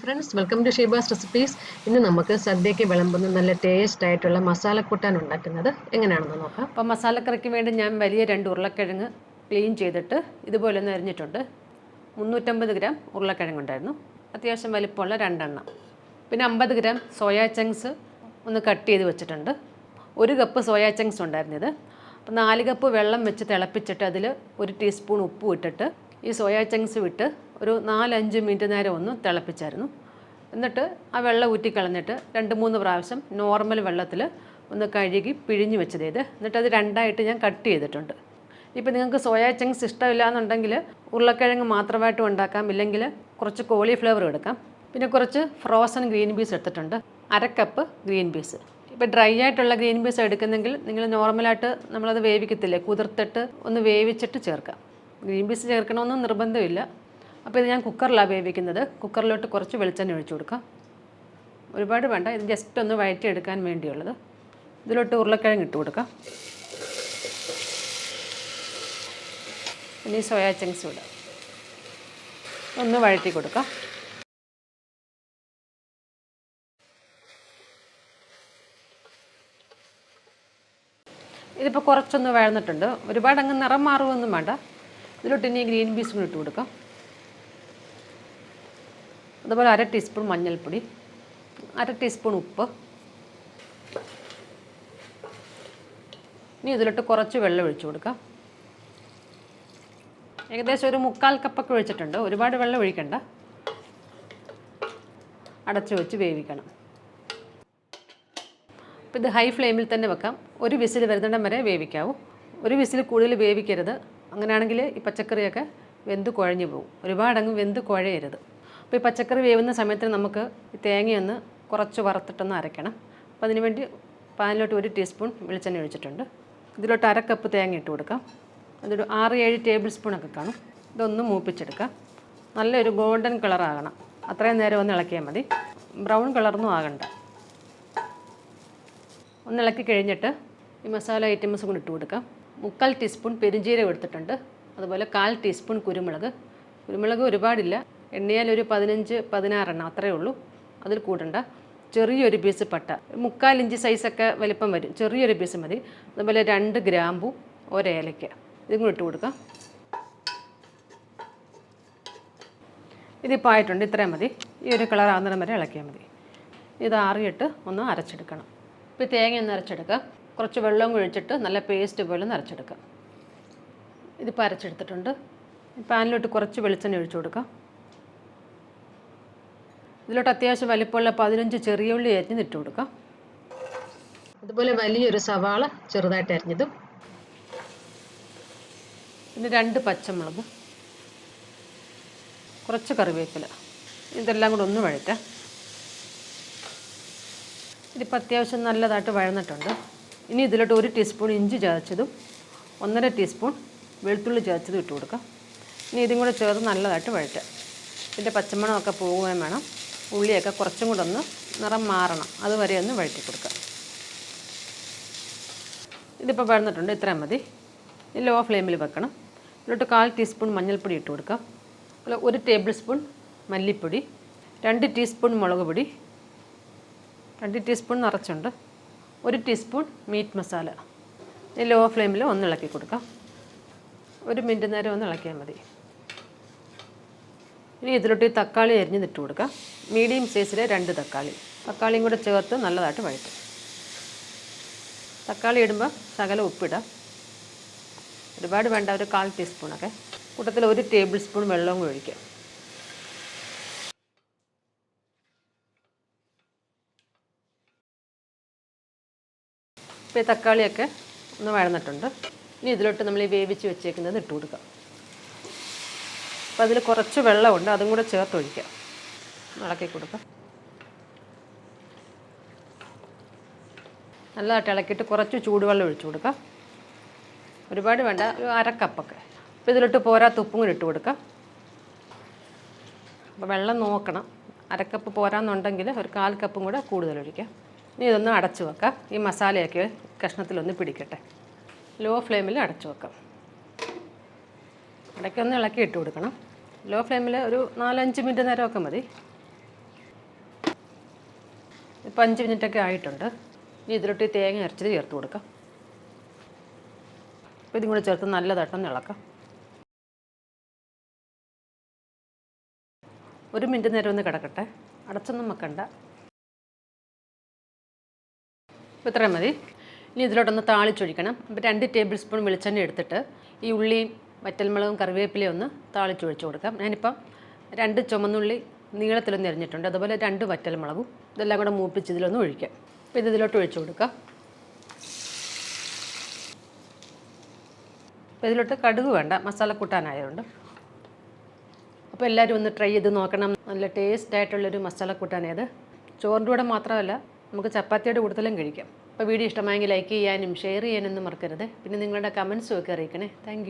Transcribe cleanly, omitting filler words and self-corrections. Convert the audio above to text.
Friends, welcome to Sheeba's recipes. ഇന്ന് നമുക്ക് സദ്യയ്ക്ക് വിളമ്പുന്ന നല്ല ടേസ്റ്റ് ആയിട്ടുള്ള മസാലക്കൂട്ടാൻ ഉണ്ടാക്കുന്നത് എങ്ങനെയാണെന്ന് നോക്കാം. അപ്പോൾ മസാലക്കറിക്ക് വേണ്ടി ഞാൻ വലിയ 2 ഉരുളക്കിഴങ്ങ് ക്ലീൻ ചെയ്തിട്ട് ഇതുപോലെ ഒന്ന് അരിഞ്ഞിട്ടുണ്ട്. 350 ഗ്രാം ഉരുളക്കിഴങ്ങുണ്ടായിരുന്നു. അത്യാവശ്യം വലിപ്പമുള്ള 2 എണ്ണം. പിന്നെ 50 ഗ്രാം സോയാ ചങ്ക്സ് ഒന്ന് കട്ട് ചെയ്ത് വെച്ചിട്ടുണ്ട്. 1 കപ്പ് സോയാ ചങ്ക്സ് ഉണ്ടായിരുന്നത്. അപ്പോൾ 4 കപ്പ് വെള്ളം വെച്ച് തിളപ്പിച്ചിട്ട് അതിൽ 1 ടീസ്പൂൺ ഉപ്പ് ഇട്ടിട്ട് ഈ സോയാ ചങ്ക്സ് വിട്ട് ഒരു 4-5 മിനിറ്റ് നേരം ഒന്ന് തിളപ്പിച്ചായിരുന്നു. എന്നിട്ട് ആ വെള്ളം ഊറ്റിക്കളഞ്ഞിട്ട് 2-3 പ്രാവശ്യം നോർമൽ വെള്ളത്തിൽ ഒന്ന് കഴുകി പിഴിഞ്ഞ് വെച്ചത് ഇത്. എന്നിട്ട് അത് 2ആയിട്ട് ഞാൻ കട്ട് ചെയ്തിട്ടുണ്ട്. ഇപ്പോൾ നിങ്ങൾക്ക് സോയാ ചങ്ക്സ് ഇഷ്ടമില്ല എന്നുണ്ടെങ്കിൽ ഉരുളക്കിഴങ്ങ് മാത്രമായിട്ടും ഉണ്ടാക്കാം, ഇല്ലെങ്കിൽ കുറച്ച് കോളിഫ്ലവർ എടുക്കാം. പിന്നെ കുറച്ച് ഫ്രോസൺ ഗ്രീൻ പീസ് എടുത്തിട്ടുണ്ട്, 1/2 കപ്പ് ഗ്രീൻ പീസ്. ഇപ്പോൾ ഡ്രൈ ആയിട്ടുള്ള ഗ്രീൻ പീസ് എടുക്കുന്നെങ്കിൽ നിങ്ങൾ നോർമലായിട്ട് നമ്മളത് വേവിക്കത്തില്ലേ, കുതിർത്തിട്ട് ഒന്ന് വേവിച്ചിട്ട് ചേർക്കാം. ഗ്രീൻ പീസ് ചേർക്കണമെന്നും നിർബന്ധമില്ല. അപ്പോൾ ഇത് ഞാൻ കുക്കറിലാണ് വേവിക്കുന്നത്. കുക്കറിലോട്ട് കുറച്ച് വെളിച്ചെണ്ണ ഒഴിച്ചു കൊടുക്കാം. ഒരുപാട് വേണ്ട, ഇത് ജസ്റ്റ് ഒന്ന് വഴറ്റിയെടുക്കാൻ വേണ്ടിയുള്ളത്. ഇതിലോട്ട് ഉരുളക്കിഴങ്ങ് ഇട്ട് കൊടുക്കാം. ഇനി സോയാ ചങ്ക്സ് ഇടാം, ഒന്ന് വഴറ്റി കൊടുക്കാം. ഇതിപ്പോൾ കുറച്ചൊന്ന് വഴന്നിട്ടുണ്ട്, ഒരുപാട് അങ്ങ് നിറം മാറുമൊന്നും വേണ്ട. ഇതിലോട്ട് ഇനി ഗ്രീൻ പീസും ഇട്ട് കൊടുക്കാം. അതുപോലെ 1/2 ടീസ്പൂൺ മഞ്ഞൾപ്പൊടി, 1/2 ടീസ്പൂൺ ഉപ്പ്. ഇനി ഇതിലോട്ട് കുറച്ച് വെള്ളം ഒഴിച്ചു കൊടുക്കാം. ഏകദേശം ഒരു 3/4 കപ്പൊക്കെ ഒഴിച്ചിട്ടുണ്ട്, ഒരുപാട് വെള്ളം ഒഴിക്കണ്ട. അടച്ചു വെച്ച് വേവിക്കണം. അപ്പോൾ ഇത് ഹൈ ഫ്ലെയിമിൽ തന്നെ വെക്കാം. ഒരു വിസിൽ വരുന്നിടം വരെ വേവിക്കാവൂ. ഒരു വിസിൽ കൂടുതൽ വേവിക്കരുത്, അങ്ങനെയാണെങ്കിൽ ഈ പച്ചക്കറിയൊക്കെ വെന്ത് കുഴഞ്ഞു പോകും. ഒരുപാടങ്ങ് വെന്ത് കുഴയരുത്. അപ്പോൾ ഈ പച്ചക്കറി വേവുന്ന സമയത്തിന് നമുക്ക് ഈ തേങ്ങയൊന്ന് കുറച്ച് വറുത്തിട്ടൊന്ന് അരയ്ക്കണം. അപ്പോൾ അതിനുവേണ്ടി പാനിലോട്ട് 1 ടീസ്പൂൺ വെളിച്ചെണ്ണ ഒഴിച്ചിട്ടുണ്ട്. ഇതിലോട്ട് 1/2 കപ്പ് തേങ്ങ ഇട്ട് കൊടുക്കാം. അതൊരു 6-7 ടേബിൾ സ്പൂണൊക്കെ കാണും. ഇതൊന്ന് മൂപ്പിച്ചെടുക്കാം. നല്ലൊരു ഗോൾഡൻ കളറാകണം, അത്രയും നേരം ഒന്ന് ഇളക്കിയാൽ മതി. ബ്രൗൺ കളറൊന്നും ആകണ്ട. ഒന്ന് ഇളക്കി കഴിഞ്ഞിട്ട് ഈ മസാല ഐറ്റംസ് കൂടി ഇട്ട് കൊടുക്കാം. 3/4 ടീസ്പൂൺ പെരുംജീരകം എടുത്തിട്ടുണ്ട്. അതുപോലെ 1/4 ടീസ്പൂൺ കുരുമുളക്. കുരുമുളക് ഒരുപാടില്ല, എണ്ണയാൽ ഒരു 15-16 എണ്ണം അത്രയേ ഉള്ളൂ, അതിൽ കൂടണ്ട. ചെറിയൊരു പീസ് പട്ട, 3/4 ഇഞ്ച് സൈസൊക്കെ വലിപ്പം വരും, ചെറിയൊരു പീസ് മതി. അതുപോലെ 2 ഗ്രാമ്പു, 1 ഏലയ്ക്ക, ഇതും കൂടി ഇട്ട് കൊടുക്കാം. ഇതിപ്പോൾ ആയിട്ടുണ്ട്, ഇത്രയും മതി. ഈ ഒരു കളർ ആകുന്നിടം വരെ ഇളക്കിയാൽ മതി. ഇത് ആറിയിട്ട് ഒന്ന് അരച്ചെടുക്കണം. ഇപ്പോൾ തേങ്ങ ഒന്ന് അരച്ചെടുക്കാം. കുറച്ച് വെള്ളം ഒഴിച്ചിട്ട് നല്ല പേസ്റ്റ് പോലെ ഒന്ന് അരച്ചെടുക്കാം. ഇതിപ്പോൾ അരച്ചെടുത്തിട്ടുണ്ട്. പാനിലോട്ട് കുറച്ച് വെളിച്ചെണ്ണ ഒഴിച്ചു കൊടുക്കാം. ഇതിലോട്ട് അത്യാവശ്യം വലിപ്പമുള്ള 15 ചെറിയ ഉള്ളി അരിഞ്ഞ് ഇട്ട് കൊടുക്കാം. അതുപോലെ വലിയൊരു സവാള ചെറുതായിട്ട് അരിഞ്ഞതും, പിന്നെ 2 പച്ചമുളക്, കുറച്ച് കറിവേപ്പില. ഇതെല്ലാം കൂടെ ഒന്ന് വഴറ്റാം. ഇതിപ്പോൾ അത്യാവശ്യം നല്ലതായിട്ട് വഴന്നിട്ടുണ്ട്. ഇനി ഇതിലോട്ട് 1 ടീസ്പൂൺ ഇഞ്ചി ചതച്ചതും 1/2 ടീസ്പൂൺ വെളുത്തുള്ളി ചതച്ചതും ഇട്ട് കൊടുക്കാം. ഇനി ഇതും കൂടെ ചേർത്ത് നല്ലതായിട്ട് വഴറ്റാം. ഇതിൻ്റെ പച്ചമണമൊക്കെ പോകുകയും വേണം. ഉള്ളിയൊക്കെ കുറച്ചും കൂടെ ഒന്ന് നിറം മാറണം, അതുവരെ ഒന്ന് വഴറ്റി കൊടുക്കാം. ഇതിപ്പോൾ വഴന്നിട്ടുണ്ട്, ഇത്രയും മതി. ലോ ഫ്ലെയിമിൽ വെക്കണം. ഇതിലോട്ട് 1/4 ടീസ്പൂൺ മഞ്ഞൾപ്പൊടി ഇട്ട് കൊടുക്കാം. അതുപോലെ 1 ടേബിൾ സ്പൂൺ മല്ലിപ്പൊടി, 2 ടീസ്പൂൺ മുളക് പൊടി, 2 ടീസ്പൂൺ നിറച്ചുണ്ട്, 1 ടീസ്പൂൺ മീറ്റ് മസാല. ലോ ഫ്ലെയിമിൽ ഒന്ന് ഇളക്കി കൊടുക്കാം. 1 മിനിറ്റ് നേരം ഒന്ന് ഇളക്കിയാൽ മതി. ഇനി ഇതിലോട്ട് ഈ തക്കാളി അരിഞ്ഞിട്ട് കൊടുക്കാം. മീഡിയം സൈസിലെ 2 തക്കാളി. തക്കാളിയും കൂടെ ചേർത്ത് നല്ലതായിട്ട് വഴറ്റും. തക്കാളി ഇടുമ്പോൾ ശകലം ഉപ്പിടാം, ഒരുപാട് വേണ്ട, ഒരു 1/4 ടീസ്പൂണൊക്കെ. കൂട്ടത്തിൽ 1 ടേബിൾ സ്പൂൺ വെള്ളവും കൂടി ഒഴിക്കാം. ഇപ്പോൾ ഈ തക്കാളിയൊക്കെ ഒന്ന് വഴന്നിട്ടുണ്ട്. ഇനി ഇതിലോട്ട് നമ്മൾ ഈ വേവിച്ച് വെച്ചേക്കുന്നത് ഇട്ട് കൊടുക്കാം. അപ്പോൾ അതിൽ കുറച്ച് വെള്ളമുണ്ട്, അതും കൂടെ ചേർത്ത് ഒഴിക്കാം. ഇളക്കി കൊടുക്കാം. നല്ലതായിട്ട് ഇളക്കിയിട്ട് കുറച്ച് ചൂടുവെള്ളം ഒഴിച്ചു കൊടുക്കാം. ഒരുപാട് വേണ്ട, ഒരു 1/2 കപ്പൊക്കെ. അപ്പോൾ ഇതിലോട്ട് പോരാത്ത ഉപ്പും കൂടി ഇട്ട് കൊടുക്കാം. അപ്പോൾ വെള്ളം നോക്കണം, 1/2 കപ്പ് പോരാന്നുണ്ടെങ്കിൽ ഒരു 1/4 കപ്പും കൂടെ കൂടുതൽ ഒഴിക്കാം. ഇനി ഇതൊന്ന് അടച്ചു വെക്കാം. ഈ മസാലയൊക്കെ കഷ്ണത്തിലൊന്ന് പിടിക്കട്ടെ. ലോ ഫ്ലെയിമിൽ അടച്ചു വെക്കാം. ഇടയ്ക്കൊന്ന് ഇളക്കി ഇട്ട് കൊടുക്കണം. ലോ ഫ്ലെയിമിൽ ഒരു 4-5 മിനിറ്റ് നേരമൊക്കെ മതി. ഇപ്പോൾ 5 മിനിറ്റൊക്കെ ആയിട്ടുണ്ട്. ഇനി ഇതിലോട്ട് ഈ തേങ്ങ അരച്ചത് ചേർത്ത് കൊടുക്കാം. അപ്പോൾ ഇതും കൂടെ ചേർത്ത് നല്ലതായിട്ടൊന്ന് ഇളക്കാം. 1 മിനിറ്റ് നേരം ഒന്ന് കിടക്കട്ടെ, അടച്ചൊന്നും വെക്കണ്ട. ഇപ്പോൾ ഇത്രയും മതി. ഇനി ഇതിലോട്ടൊന്ന് താളിച്ചൊഴിക്കണം. അപ്പോൾ 2 ടേബിൾ സ്പൂൺ വെളിച്ചെണ്ണ എടുത്തിട്ട് ഈ ഉള്ളിയും വറ്റൽമുളകും കറിവേപ്പിലയും ഒന്ന് താളിച്ചൊഴിച്ച് കൊടുക്കാം. ഞാനിപ്പം 2 ചുമന്നുള്ളി നീളത്തിലൊന്ന് എരിഞ്ഞിട്ടുണ്ട്, അതുപോലെ 2 വറ്റൽമുളകും ഇതെല്ലാം കൂടെ മൂപ്പിച്ച് ഇതിലൊന്ന് ഒഴിക്കാം. അപ്പോൾ ഇതിലോട്ട് ഒഴിച്ച് കൊടുക്കാം. അപ്പോൾ ഇതിലോട്ട് കടുക് വേണ്ട, മസാല കൂട്ടാനായതുകൊണ്ട്. അപ്പോൾ എല്ലാവരും ഒന്ന് ട്രൈ ചെയ്ത് നോക്കണം. നല്ല ടേസ്റ്റ് ആയിട്ടുള്ളൊരു മസാല കൂട്ടാനേത്. ചോറിൻ്റെ കൂടെ മാത്രമല്ല, നമുക്ക് ചപ്പാത്തിയുടെ കൂടുതലും കഴിക്കാം. അപ്പോൾ വീഡിയോ ഇഷ്ടമായെങ്കിൽ ലൈക്ക് ചെയ്യാനും ഷെയർ ചെയ്യാനൊന്നും മറക്കരുത്. പിന്നെ നിങ്ങളുടെ കമൻസും ഒക്കെ അറിയിക്കണേ. താങ്ക്